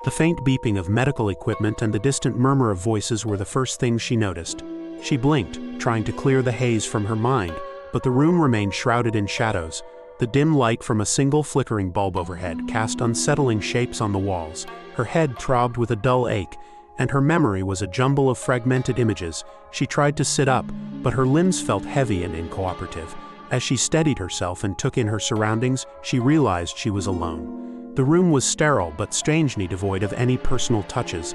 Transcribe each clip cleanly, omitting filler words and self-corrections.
The faint beeping of medical equipment and the distant murmur of voices were the first things she noticed. She blinked, trying to clear the haze from her mind, but the room remained shrouded in shadows. The dim light from a single flickering bulb overhead cast unsettling shapes on the walls. Her head throbbed with a dull ache, and her memory was a jumble of fragmented images. She tried to sit up, but her limbs felt heavy and incooperative. As she steadied herself and took in her surroundings, she realized she was alone. The room was sterile but strangely devoid of any personal touches.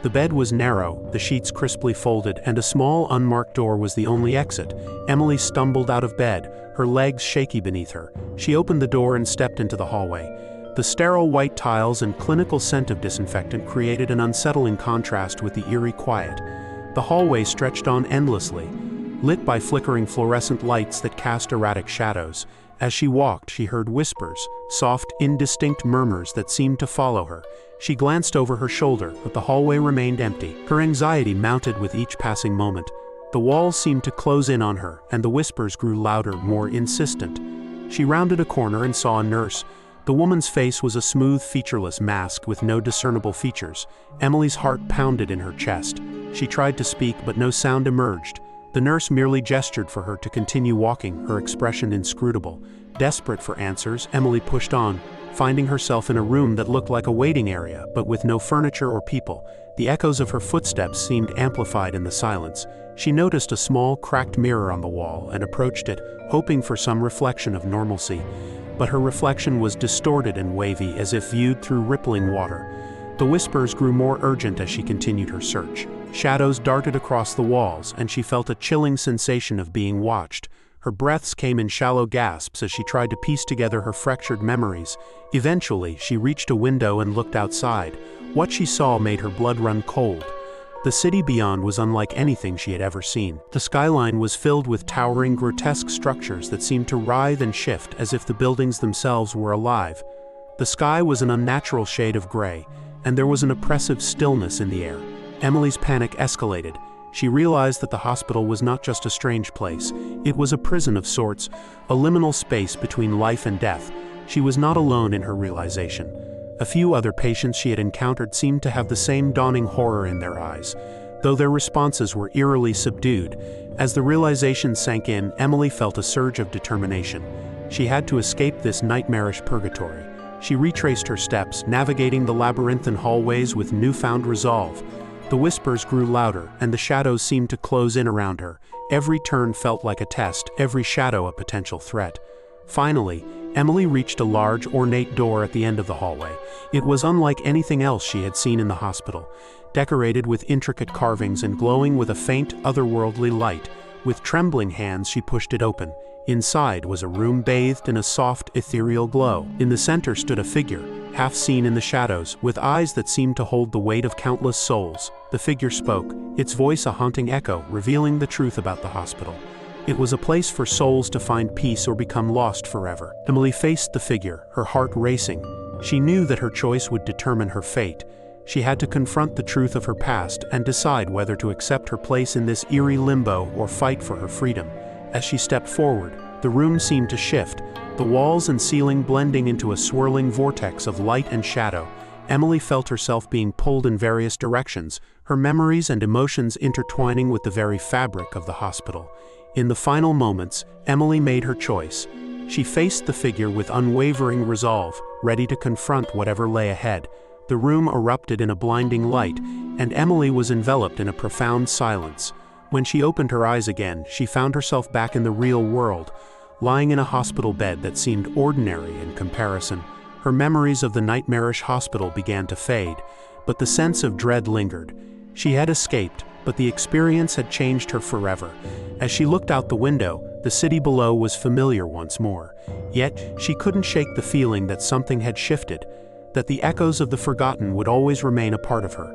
The bed was narrow, the sheets crisply folded, and a small unmarked door was the only exit. Emily stumbled out of bed, her legs shaky beneath her. She opened the door and stepped into the hallway. The sterile white tiles and clinical scent of disinfectant created an unsettling contrast with the eerie quiet. The hallway stretched on endlessly, lit by flickering fluorescent lights that cast erratic shadows. As she walked, she heard whispers, soft, indistinct murmurs that seemed to follow her. She glanced over her shoulder, but the hallway remained empty. Her anxiety mounted with each passing moment. The walls seemed to close in on her, and the whispers grew louder, more insistent. She rounded a corner and saw a nurse. The woman's face was a smooth, featureless mask with no discernible features. Emily's heart pounded in her chest. She tried to speak, but no sound emerged. The nurse merely gestured for her to continue walking, her expression inscrutable. Desperate for answers, Emily pushed on, finding herself in a room that looked like a waiting area, but with no furniture or people. The echoes of her footsteps seemed amplified in the silence. She noticed a small, cracked mirror on the wall and approached it, hoping for some reflection of normalcy. But her reflection was distorted and wavy, as if viewed through rippling water. The whispers grew more urgent as she continued her search. Shadows darted across the walls, and she felt a chilling sensation of being watched. Her breaths came in shallow gasps as she tried to piece together her fractured memories. Eventually, she reached a window and looked outside. What she saw made her blood run cold. The city beyond was unlike anything she had ever seen. The skyline was filled with towering, grotesque structures that seemed to writhe and shift as if the buildings themselves were alive. The sky was an unnatural shade of gray, and there was an oppressive stillness in the air. Emily's panic escalated. She realized that the hospital was not just a strange place. It was a prison of sorts, a liminal space between life and death. She was not alone in her realization. A few other patients she had encountered seemed to have the same dawning horror in their eyes, though their responses were eerily subdued. As the realization sank in, Emily felt a surge of determination. She had to escape this nightmarish purgatory. She retraced her steps, navigating the labyrinthine hallways with newfound resolve. The whispers grew louder, and the shadows seemed to close in around her. Every turn felt like a test, every shadow a potential threat. Finally, Emily reached a large, ornate door at the end of the hallway. It was unlike anything else she had seen in the hospital, decorated with intricate carvings and glowing with a faint, otherworldly light. With trembling hands, she pushed it open. Inside was a room bathed in a soft, ethereal glow. In the center stood a figure, half seen in the shadows, with eyes that seemed to hold the weight of countless souls. The figure spoke, its voice a haunting echo, revealing the truth about the hospital. It was a place for souls to find peace or become lost forever. Emily faced the figure, her heart racing. She knew that her choice would determine her fate. She had to confront the truth of her past and decide whether to accept her place in this eerie limbo or fight for her freedom. As she stepped forward, the room seemed to shift, the walls and ceiling blending into a swirling vortex of light and shadow. Emily felt herself being pulled in various directions, her memories and emotions intertwining with the very fabric of the hospital. In the final moments, Emily made her choice. She faced the figure with unwavering resolve, ready to confront whatever lay ahead. The room erupted in a blinding light, and Emily was enveloped in a profound silence. When she opened her eyes again, she found herself back in the real world, lying in a hospital bed that seemed ordinary in comparison. Her memories of the nightmarish hospital began to fade, but the sense of dread lingered. She had escaped, but the experience had changed her forever. As she looked out the window, the city below was familiar once more. Yet, she couldn't shake the feeling that something had shifted, that the echoes of the forgotten would always remain a part of her.